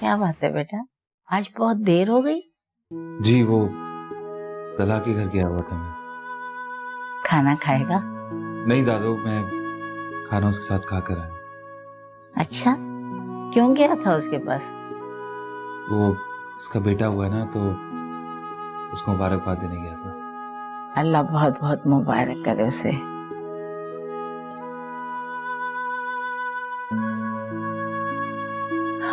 क्या बात है बेटा, आज बहुत देर हो गई। जी वो तला के घर गया हुआ था मैं। खाना खाएगा? नहीं दादू, मैं खाना उसके साथ खा कर आया। अच्छा, क्यों गया था उसके पास? वो उसका बेटा हुआ है ना, तो उसको मुबारकबाद देने गया था। अल्लाह बहुत बहुत मुबारक करे उसे।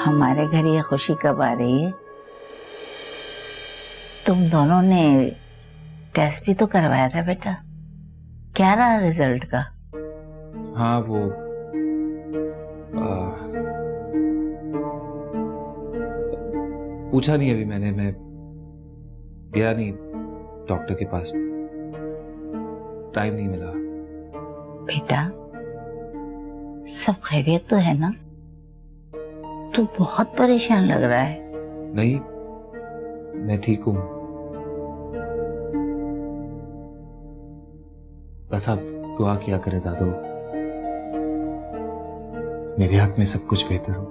हमारे घर ये खुशी कब आ रही है? तुम दोनों ने टेस्ट भी तो करवाया था बेटा, क्या रहा रिजल्ट का? हाँ वो पूछा नहीं अभी मैंने, मैं गया नहीं डॉक्टर के पास, टाइम नहीं मिला। बेटा सब खैरियत तो है ना? तू बहुत परेशान लग रहा है। नहीं, मैं ठीक हूं, बस आप दुआ किया करें दादू, मेरे हक में सब कुछ बेहतर हो।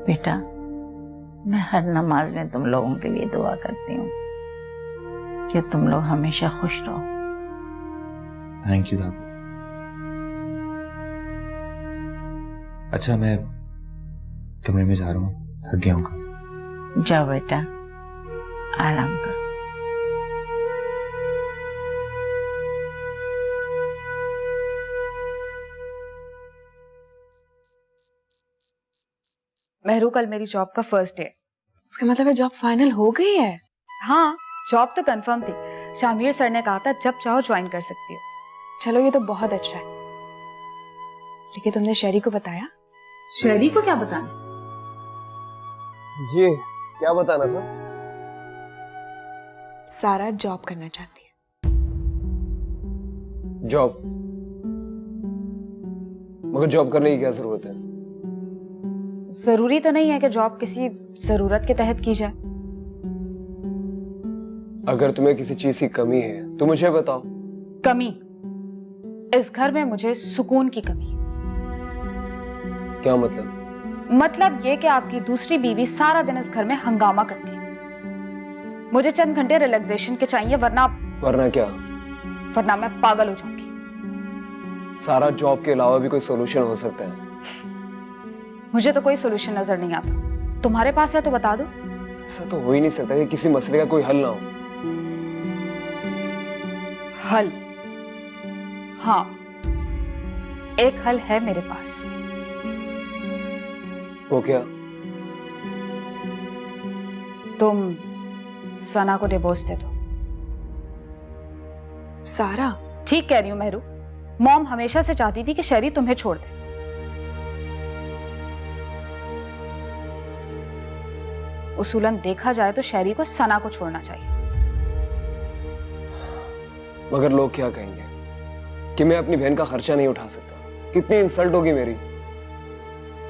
बेटा मैं हर नमाज में तुम लोगों के लिए दुआ करती हूँ कि तुम लोग हमेशा खुश रहो। थैंक यू दादू। अच्छा मैं कमरे में जा रहा हूँ, थक गया हूँ काफी। जाओ बेटा, आराम करो। मेहरू, कल मेरी जॉब का फर्स्ट डे। इसका मतलब है जॉब फाइनल हो गई है? हाँ, जॉब तो कंफर्म थी। शामिर सर ने कहा था जब चाहो ज्वाइन कर सकती हो। चलो ये तो बहुत अच्छा है। लेकिन तुमने शैरी को बताया? शैरी को क्या बताना? जी क्या बताना था? सारा जॉब करना चाहती है। जॉब? मगर जॉब करने की क्या जरूरत है? जरूरी तो नहीं है कि जॉब किसी जरूरत के तहत की जाए। अगर तुम्हें किसी चीज की कमी है तो मुझे बताओ। कमी? इस घर में मुझे सुकून की कमी है। क्या मतलब? मतलब ये कि आपकी दूसरी बीवी सारा दिन इस घर में हंगामा करती है। मुझे चंद घंटे रिलैक्सेशन के चाहिए, वरना क्या? वरना मैं पागल हो जाऊंगी। सारा जॉब के अलावा भी कोई सोल्यूशन हो सकता है? मुझे तो कोई सोल्यूशन नजर नहीं आता। तुम्हारे पास है तो बता दो। ऐसा तो हो ही नहीं सकता कि किसी मसले का कोई हल ना हो। हल? हाँ, एक हल है मेरे पास। वो क्या? तुम सना को डिवोर्स दे दो। सारा? ठीक कह रही हूँ मेहरू। मॉम हमेशा से चाहती थी कि शैरी तुम्हें छोड़ दे। उसूलन देखा जाए तो शैरी को सना को छोड़ना चाहिए। मगर लोग क्या कहेंगे कि मैं अपनी बहन का खर्चा नहीं उठा सकता? कितनी इंसल्ट होगी मेरी।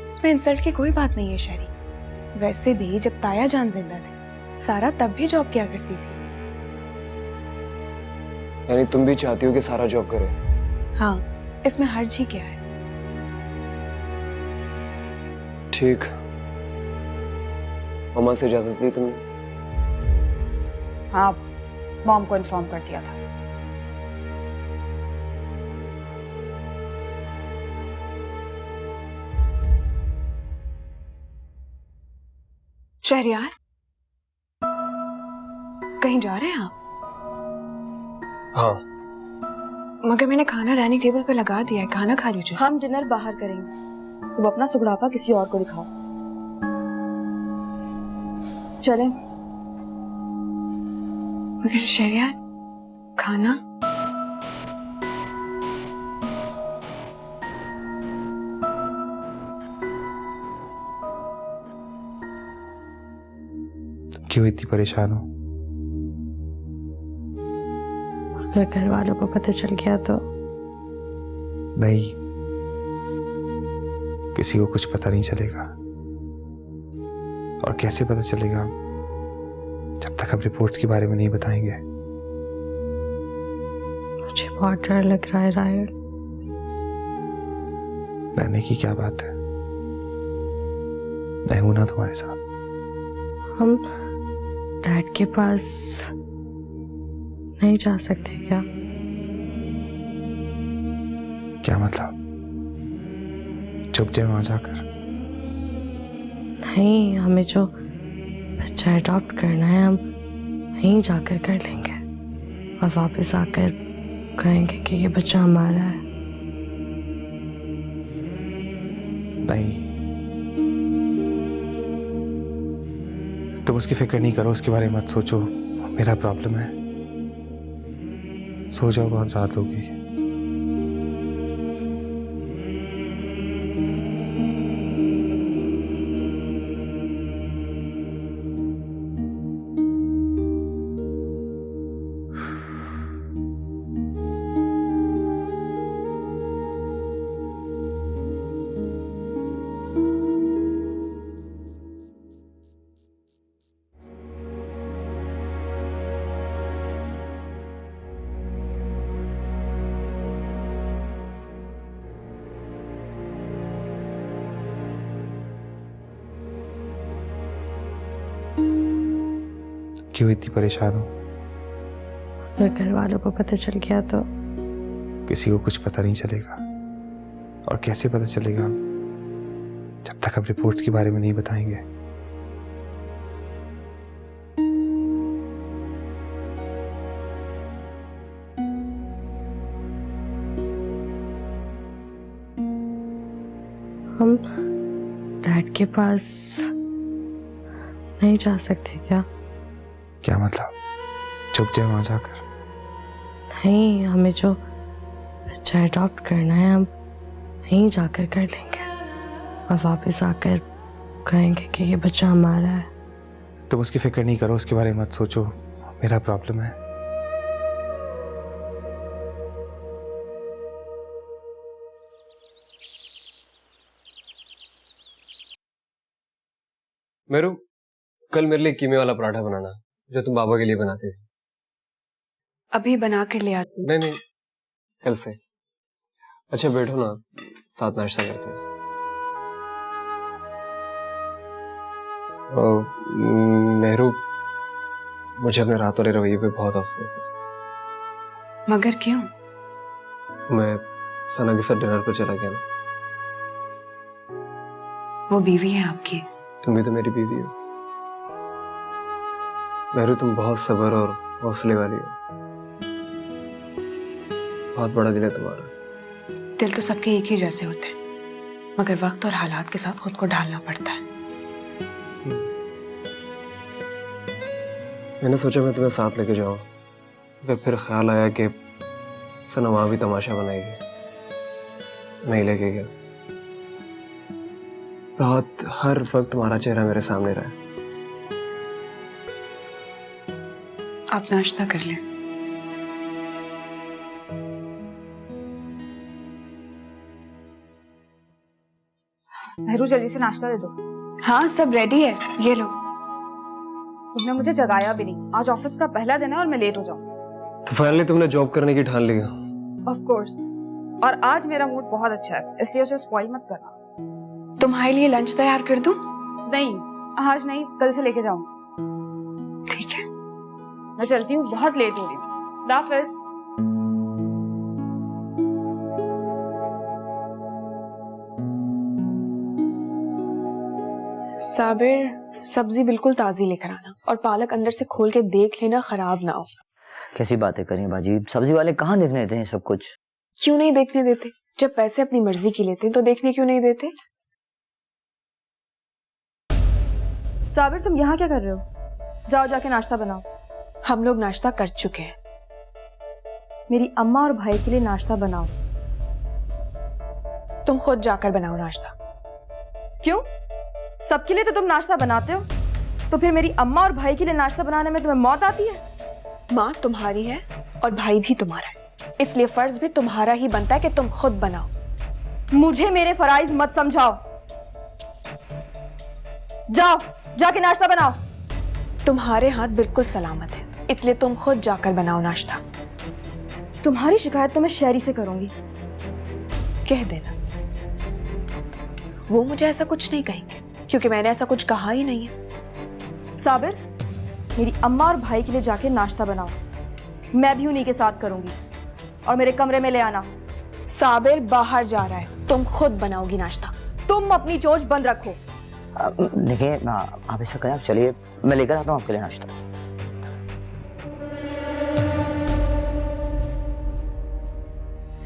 इसमें इंसल्ट की कोई बात नहीं है शैरी। वैसे भी जब ताया जान जिंदा थे सारा तब भी जॉब किया करती थी। यानी तुम भी चाहती हो कि सारा जॉब करे? हाँ, इसमें हर्ज ही क्या है? ठीक, मम्मा से इजाजत ली तुमने? हाँ, मॉम को इन्फॉर्म कर दिया था। शहरयार, कहीं जा रहे हैं आप? हाँ। मगर मैंने खाना डाइनिंग टेबल पे लगा दिया है, खाना खा लीजिए। हम डिनर बाहर करेंगे। तुम अपना सुगड़ापा किसी और को दिखाओ। चलें? मगर शहरयार, खाना? क्यों इतनी परेशान हो? अगर घर वालों को पता चल गया तो? नहीं, किसी को कुछ पता नहीं चलेगा। और कैसे पता चलेगा जब तक हम रिपोर्ट्स के बारे में नहीं बताएंगे। मुझे बहुत डर लग रहा है रायल। डरने की क्या बात है, मैं हूं ना तुम्हारे साथ। हम डैड के पास नहीं जा सकते क्या? क्या मतलब? चुप जाए वहां जाकर? नहीं, हमें जो बच्चा अडॉप्ट करना है हम वहीं जाकर कर लेंगे और वापस आकर कहेंगे कि ये बच्चा हमारा है। नहीं, तुम उसकी फिक्र नहीं करो, उसके बारे में मत सोचो। मेरा प्रॉब्लम है। सो जाओ, बहुत रात होगी। क्यों इतनी परेशान हो? अगर घर वालों को पता चल गया तो? किसी को कुछ पता नहीं चलेगा। और कैसे पता चलेगा जब तक हम रिपोर्ट्स के बारे में नहीं बताएंगे। हम डैड के पास नहीं जा सकते क्या? क्या मतलब? चुप जाए वहां जाकर? नहीं, हमें जो बच्चा अडॉप्ट करना है हम वहीं जाकर कर लेंगे और वापस आकर कहेंगे कि ये बच्चा हमारा है। तुम उसकी फिक्र नहीं करो, उसके बारे में मत सोचो। मेरा प्रॉब्लम है। मेरू, कल मेरे लिए कीमे वाला पराठा बनाना जो तुम बाबा के लिए बनाती थी। अभी बना कर ले आती हूँ। नहीं नहीं, कल से। अच्छा बैठो ना, साथ नाश्ता करते हैं। मेहरू, मुझे अपने रात वाले रवैये पे बहुत अफसोस है। मगर क्यों? मैं सना के साथ डिनर पर चला गया ना। वो बीवी है आपकी। तुम भी तो मेरी बीवी हो। मेहरू, तुम बहुत सब्र और हौसले वाली हो। बहुत बड़ा दिल है तुम्हारा। दिल तो सबके एक ही जैसे होते हैं, मगर वक्त और हालात के साथ खुद को ढालना पड़ता है। मैंने सोचा मैं तुम्हें साथ लेके जाऊं, फिर ख्याल आया कि सना वहां भी तमाशा बनाएगी। नहीं लेके गया। रात हर वक्त तुम्हारा चेहरा मेरे सामने रहा। आप नाश्ता कर लें। मेहरू, जल्दी से नाश्ता दे दो। हाँ, सब रेडी है, ये लो। तुमने मुझे जगाया भी नहीं। आज ऑफिस का पहला दिन है और मैं लेट हो जाऊँ। तो फाइनली तुमने जॉब करने की ठान ली। Of course. और आज मेरा मूड बहुत अच्छा है, इसलिए उसे स्पॉइल मत करना। तुम्हारे लिए लंच तैयार कर दूं? नहीं, आज नहीं, कल से लेके जाऊँ। ठीक है। मैं चलती हूँ, बहुत लेट हो रही हूँ। खुदा हाफिज। साबिर, सब्जी बिल्कुल ताजी लेकर आना और पालक अंदर से खोल के देख लेना, खराब ना हो। कैसी बातें करें बाजी, सब्जी वाले कहाँ देखने देते हैं सब कुछ? क्यों नहीं देखने देते? जब पैसे अपनी मर्जी की लेते हैं तो देखने क्यों नहीं देते? साबिर, तुम यहाँ क्या कर रहे हो? जाओ जाके नाश्ता बनाओ। हम लोग नाश्ता कर चुके हैं। मेरी अम्मा और भाई के लिए नाश्ता बनाओ। तुम खुद जाकर बनाओ नाश्ता। क्यों? सबके लिए तो तुम नाश्ता बनाते हो, तो फिर मेरी अम्मा और भाई के लिए नाश्ता बनाने में तुम्हें मौत आती है? माँ तुम्हारी है और भाई भी तुम्हारा है, इसलिए फर्ज भी तुम्हारा ही बनता है कि तुम खुद बनाओ। मुझे मेरे फराइज मत समझाओ। जाओ जाके नाश्ता बनाओ। तुम्हारे हाथ बिल्कुल सलामत है, इसलिए तुम खुद जाकर बनाओ नाश्ता। तुम्हारी शिकायत तो मैं शहरी से करूंगी। कह देना, वो मुझे ऐसा कुछ नहीं कहेंगे क्योंकि मैंने ऐसा कुछ कहा ही नहीं है। साबिर, मेरी अम्मा और भाई के लिए जाके नाश्ता बनाओ। मैं भी उन्हीं के साथ करूंगी। और मेरे कमरे में ले आना। साबिर बाहर जा रहा है, तुम खुद बनाओगी नाश्ता। तुम अपनी चोंच बंद रखो। देखिए आप ऐसा करें, आप चलिए, मैं लेकर आता हूँ आपके लिए नाश्ता।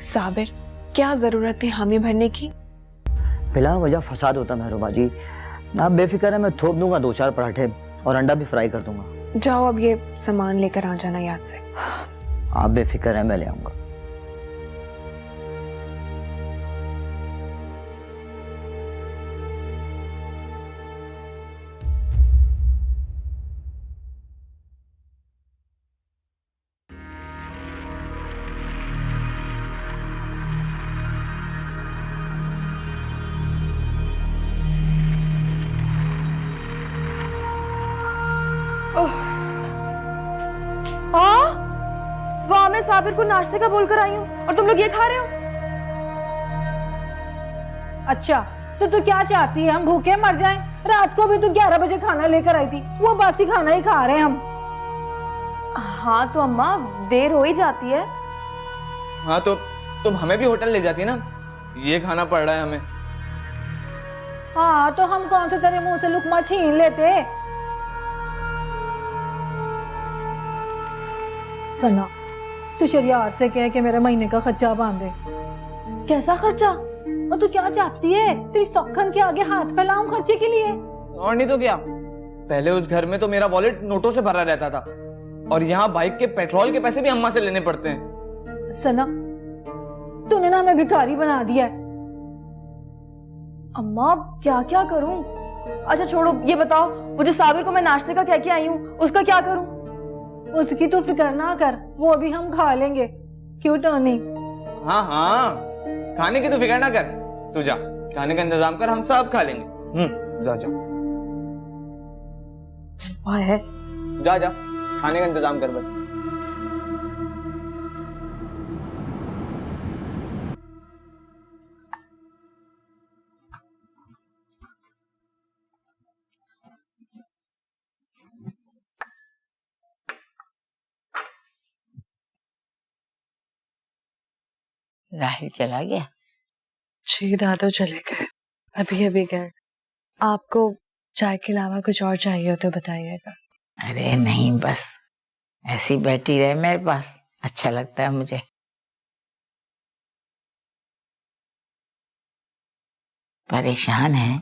साबिर, क्या जरूरत है हामी भरने की? बिला वजह फसाद होता मेहरुबा जी। आप बेफिक्र है, मैं थोप दूंगा 2-4 पराठे और अंडा भी फ्राई कर दूंगा। जाओ अब ये सामान लेकर आ जाना याद से। आप बेफिक्र है, मैं ले आऊंगा। हाँ, वहां मैं साबिर को नाश्ते का बोलकर आई हूँ और तुम लोग ये खा रहे हो। अच्छा, तो तू क्या चाहती है, हम भूखे मर जाएं? रात को भी तू 11 बजे खाना लेकर आई थी, वो बासी खाना ही खा रहे हैं हम। हाँ तो अम्मा, देर हो ही जाती है। हाँ तो तुम हमें भी होटल ले जाती ना, ये खाना पड़ रहा है हमें। हाँ तो हम कौन से तेरे मुंह से लुकमा छीन लेते। सना, तू शरियार से कह के मेरे महीने का खर्चा बांधे। कैसा खर्चा? और तू क्या चाहती है, तेरी सौखन के आगे हाथ फैलाऊं खर्चे के लिए? और नहीं तो क्या, पहले उस घर में तो मेरा वॉलेट नोटों से भरा रहता था और यहाँ बाइक के पेट्रोल के पैसे भी अम्मा से लेने पड़ते हैं। सना, तूने ना हमें भिखारी बना दिया है। अम्मा क्या क्या करूं? अच्छा छोड़ो, ये बताओ, वो जो साबिर को मैं नाश्ते का कह के आई हूँ, उसका क्या करूं? उसकी तो फिक्र ना कर, वो भी हम खा लेंगे। क्यों टोनी? हाँ हाँ, खाने की तो फिक्र ना कर, तू जा, खाने का इंतजाम कर, हम सब खा लेंगे। जा जा है, जा जा, खाने का इंतजाम कर बस। राहिल चला गया? जी दादू चले गए, अभी अभी गए। आपको चाय के अलावा कुछ और चाहिए हो तो बताइएगा। अरे नहीं, बस ऐसी बैठी रहे मेरे पास, अच्छा लगता है मुझे। परेशान है?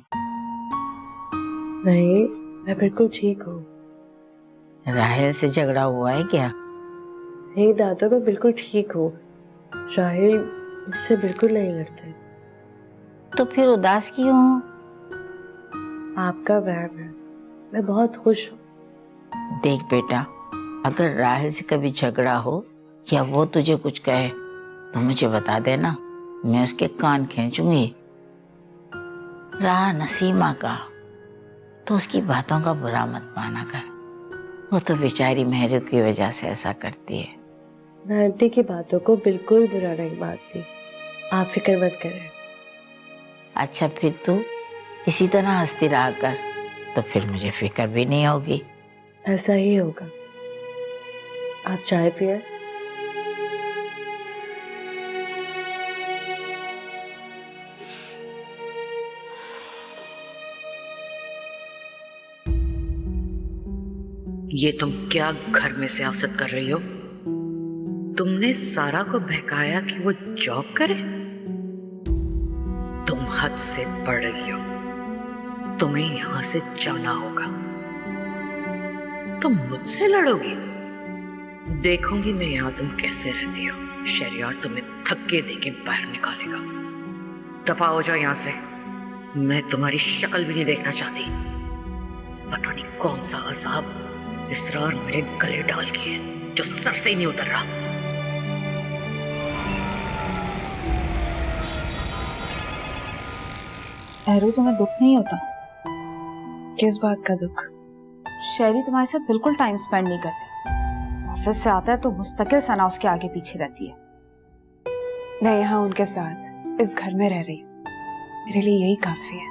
नहीं, मैं बिल्कुल ठीक हूँ। राहिल से झगड़ा हुआ है क्या? नहीं दादू, मैं बिल्कुल ठीक हूँ। राहिल मुझसे बिल्कुल नहीं लड़ते। तो फिर उदास क्यों हो? आपका वहम है, मैं बहुत खुश हूँ। देख बेटा, अगर राहिल से कभी झगड़ा हो या वो तुझे कुछ कहे तो मुझे बता देना, मैं उसके कान खींचूंगी। रहा नसीमा का, तो उसकी बातों का बुरा मत माना कर, वो तो बेचारी मेहरू की वजह से ऐसा करती है। मैं आंटी की बातों को बिल्कुल बुरा नहीं मानती, आप फिक्र मत करें। अच्छा फिर तू इसी तरह हंसती रहा कर, तो फिर मुझे फिक्र भी नहीं होगी। ऐसा ही होगा। आप चाय पिए। ये तुम क्या घर में सियासत कर रही हो? तुमने सारा को बहकाया कि वो जॉब करे? तुम हद से बढ़ रही हो, तुम्हें यहां से जाना होगा। तुम मुझसे लड़ोगी? देखूंगी मैं यहां तुम कैसे रहती हो। शहरियार तुम्हें धक्के देके बाहर निकालेगा। दफा हो जाओ यहां से, मैं तुम्हारी शक्ल भी नहीं देखना चाहती। पता नहीं कौन सा अजाब इसरार मेरे गले डाल के है जो सर से ही नहीं उतर रहा। अहरू, तुम्हें दुख नहीं होता? किस बात का दुख? शैरी तुम्हारे साथ बिल्कुल टाइम स्पेंड नहीं करती। ऑफिस से आता है तो मुस्तकिल सना उसके आगे पीछे रहती है। मैं यहाँ उनके साथ इस घर में रह रही हूँ, मेरे लिए यही काफी है।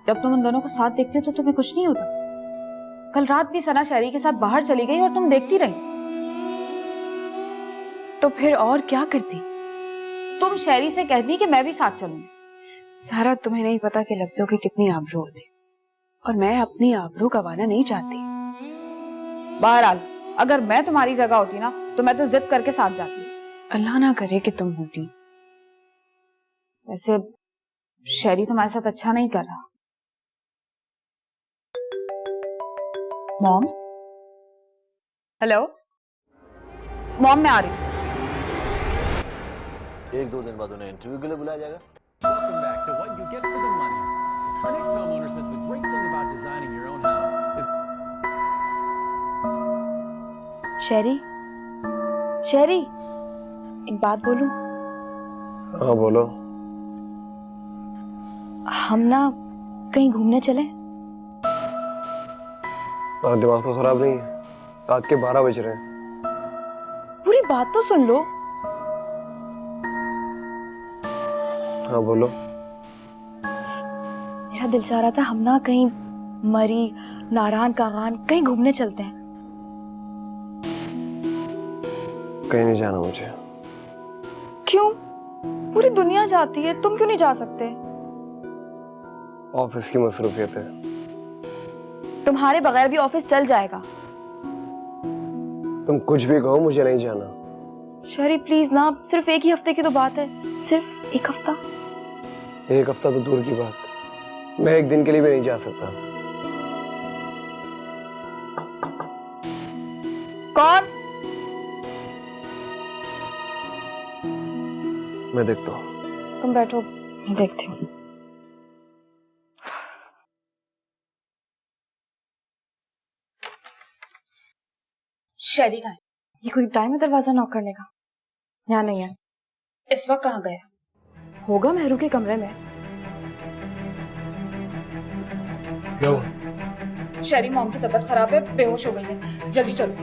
जब तुम उन दोनों को साथ देखते हो तो तुम्हें कुछ नहीं होता? कल रात भी सना शहरी के साथ बाहर चली गई और तुम देखती रही। तो फिर और क्या करती? तुम शहरी से कहती कि मैं भी साथ चलूंगी। सारा, तुम्हें नहीं पता कि लफ्जों की कितनी आबरू होती, और मैं अपनी आबरू गंवाना नहीं चाहती। बहरहाल अगर मैं तुम्हारी जगह होती ना तो मैं तो जिद करके साथ जाती। अल्लाह ना करे कि तुम होती। वैसे शहरी तुम्हारे साथ अच्छा नहीं कर रहा। मॉम, हेलो मॉम, मैं आ रही हूँ। 1-2 दिन बाद उन्हें इंटरव्यू के लिए बुलाया जाएगा। Welcome back to What You Get for the Money. Our next homeowner says the great thing about designing your own house is शहरी, शहरी, एक बात बोलूं? हाँ बोलो। हम ना कहीं घूमने चले? दिमाग तो खराब नहीं है, रात के 12 बज रहे हैं। पूरी बात तो सुन लो। हाँ बोलो। मेरा दिल चाह रहा था हम ना कहीं मरी, नारायण कागान कहीं घूमने चलते हैं। कहीं नहीं जाना मुझे। क्यों? पूरी दुनिया जाती है, तुम क्यों नहीं जा सकते? ऑफिस की मसरूफियत है। तुम्हारे बगैर भी ऑफिस चल जाएगा। तुम कुछ भी कहो, मुझे नहीं जाना। शहरी प्लीज ना, सिर्फ एक ही हफ्ते की तो बात है, सिर्फ एक हफ्ता। एक हफ्ता तो दूर की बात, मैं एक दिन के लिए भी नहीं जा सकता। कौन? मैं देखता हूँ। तुम बैठो, मैं देखती हूँ। शहरी कहाँ है? ये कोई टाइम है दरवाजा नॉक करने का? यहाँ नहीं है। इस वक्त कहाँ गया? होगा मेहरू के कमरे में। शहरी, मॉम की तबीयत खराब है, बेहोश हो गई है, जल्दी चलो।